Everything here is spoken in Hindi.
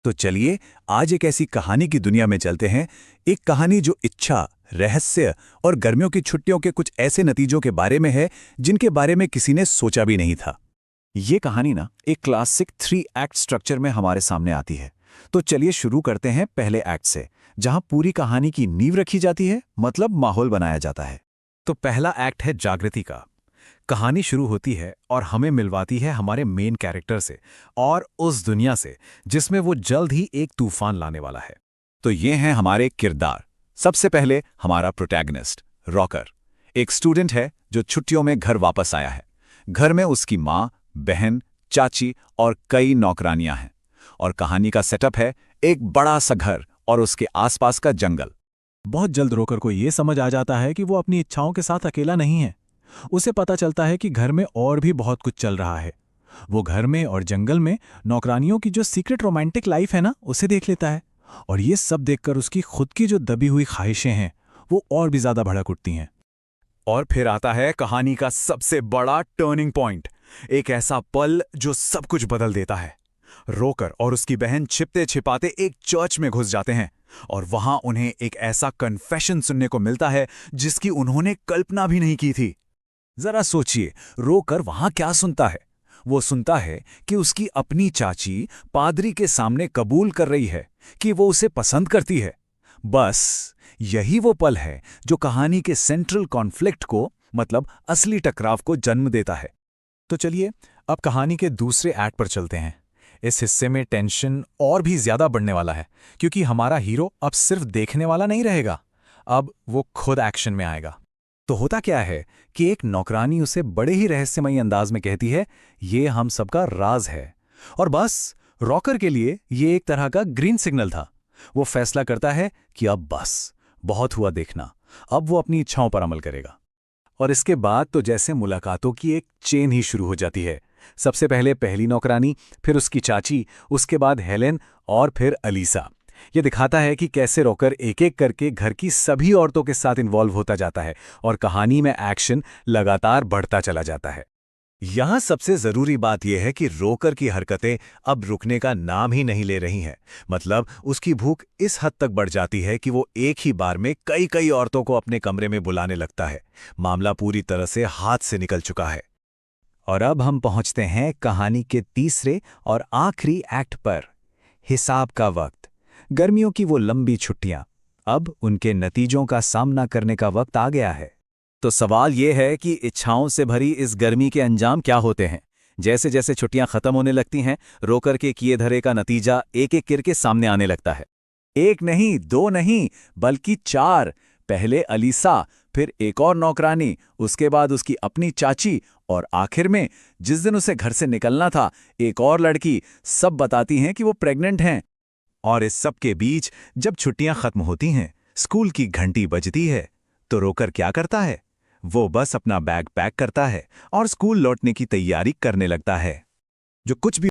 तो चलिए आज एक ऐसी कहानी की दुनिया में चलते हैं। एक कहानी जो इच्छा, रहस्य और गर्मियों की छुट्टियों के कुछ ऐसे नतीजों के बारे में है जिनके बारे में किसी ने सोचा भी नहीं था। ये कहानी ना एक क्लासिक 3 एक्ट स्ट्रक्चर में हमारे सामने आती है। तो चलिए शुरू करते हैं पहले एक्ट से, जहां पूरी कहानी की नींव रखी जाती है, मतलब माहौल बनाया जाता है। तो पहला एक्ट है जागृति का। कहानी शुरू होती है और हमें मिलवाती है हमारे मेन कैरेक्टर से और उस दुनिया से जिसमें वो जल्द ही एक तूफान लाने वाला है। तो ये हैं हमारे किरदार। सबसे पहले हमारा प्रोटैगनिस्ट रॉकर एक स्टूडेंट है जो छुट्टियों में घर वापस आया है। घर में उसकी माँ, बहन, चाची और कई नौकरानियां हैं। और कहानी का सेटअप है एक बड़ा सा घर और उसके आसपास का जंगल। बहुत जल्द रोकर को ये समझ आ जाता है कि वो अपनी इच्छाओं के साथ अकेला नहीं है। उसे पता चलता है कि घर में और भी बहुत कुछ चल रहा है। वो घर में और जंगल में नौकरानियों की जो सीक्रेट रोमांटिक लाइफ है ना, उसे देख लेता है। और ये सब देखकर उसकी खुद की जो दबी हुई ख्वाहिशें हैं वो और भी ज्यादा भड़क उठती हैं। और फिर आता है कहानी का सबसे बड़ा टर्निंग पॉइंट, एक ऐसा पल जो सब कुछ बदल देता है। रोकर और उसकी बहन छिपते छिपाते एक चर्च में घुस जाते हैं और वहां उन्हें एक ऐसा कन्फेशन सुनने को मिलता है जिसकी उन्होंने कल्पना भी नहीं की थी। जरा सोचिए, रोकर वहां क्या सुनता है? वो सुनता है कि उसकी अपनी चाची पादरी के सामने कबूल कर रही है कि वो उसे पसंद करती है। बस यही वो पल है जो कहानी के सेंट्रल कॉन्फ्लिक्ट को, मतलब असली टकराव को जन्म देता है। तो चलिए अब कहानी के दूसरे एक्ट पर चलते हैं। इस हिस्से में टेंशन और भी ज्यादा बढ़ने वाला है, क्योंकि हमारा हीरो अब सिर्फ देखने वाला नहीं रहेगा, अब वो खुद एक्शन में आएगा। तो होता क्या है कि एक नौकरानी उसे बड़े ही रहस्यमयी अंदाज में कहती है, ये हम सबका राज है। और बस रॉकर के लिए ये एक तरह का ग्रीन सिग्नल था। वो फैसला करता है कि अब बस बहुत हुआ देखना, अब वो अपनी इच्छाओं पर अमल करेगा। और इसके बाद तो जैसे मुलाकातों की एक चेन ही शुरू हो जाती है। सबसे पहले पहली नौकरानी, फिर उसकी चाची, उसके बाद हेलेन और फिर अलीसा। ये दिखाता है कि कैसे रॉकर एक एक करके घर की सभी औरतों के साथ इन्वॉल्व होता जाता है और कहानी में एक्शन लगातार बढ़ता चला जाता है। यहां सबसे जरूरी बात यह है कि रोकर की हरकतें अब रुकने का नाम ही नहीं ले रही हैं। मतलब उसकी भूख इस हद तक बढ़ जाती है कि वो एक ही बार में कई कई औरतों को अपने कमरे में बुलाने लगता है। मामला पूरी तरह से हाथ से निकल चुका है। और अब हम पहुंचते हैं कहानी के तीसरे और आखिरी एक्ट पर, हिसाब का वक्त। गर्मियों की वो लंबी छुट्टियां, अब उनके नतीजों का सामना करने का वक्त आ गया है। तो सवाल ये है कि इच्छाओं से भरी इस गर्मी के अंजाम क्या होते हैं? जैसे जैसे छुट्टियां खत्म होने लगती हैं, रोकर के किए धरे का नतीजा एक एक करके सामने आने लगता है। एक नहीं, दो नहीं, बल्कि 4। पहले अलीसा, फिर एक और नौकरानी, उसके बाद उसकी अपनी चाची और आखिर में जिस दिन उसे घर से निकलना था, एक और लड़की। सब बताती हैं कि वो प्रेग्नेंट हैं। और इस सब के बीच जब छुट्टियां खत्म होती हैं, स्कूल की घंटी बजती है, तो रोकर क्या करता है? वो बस अपना बैग पैक करता है और स्कूल लौटने की तैयारी करने लगता है। जो कुछ भी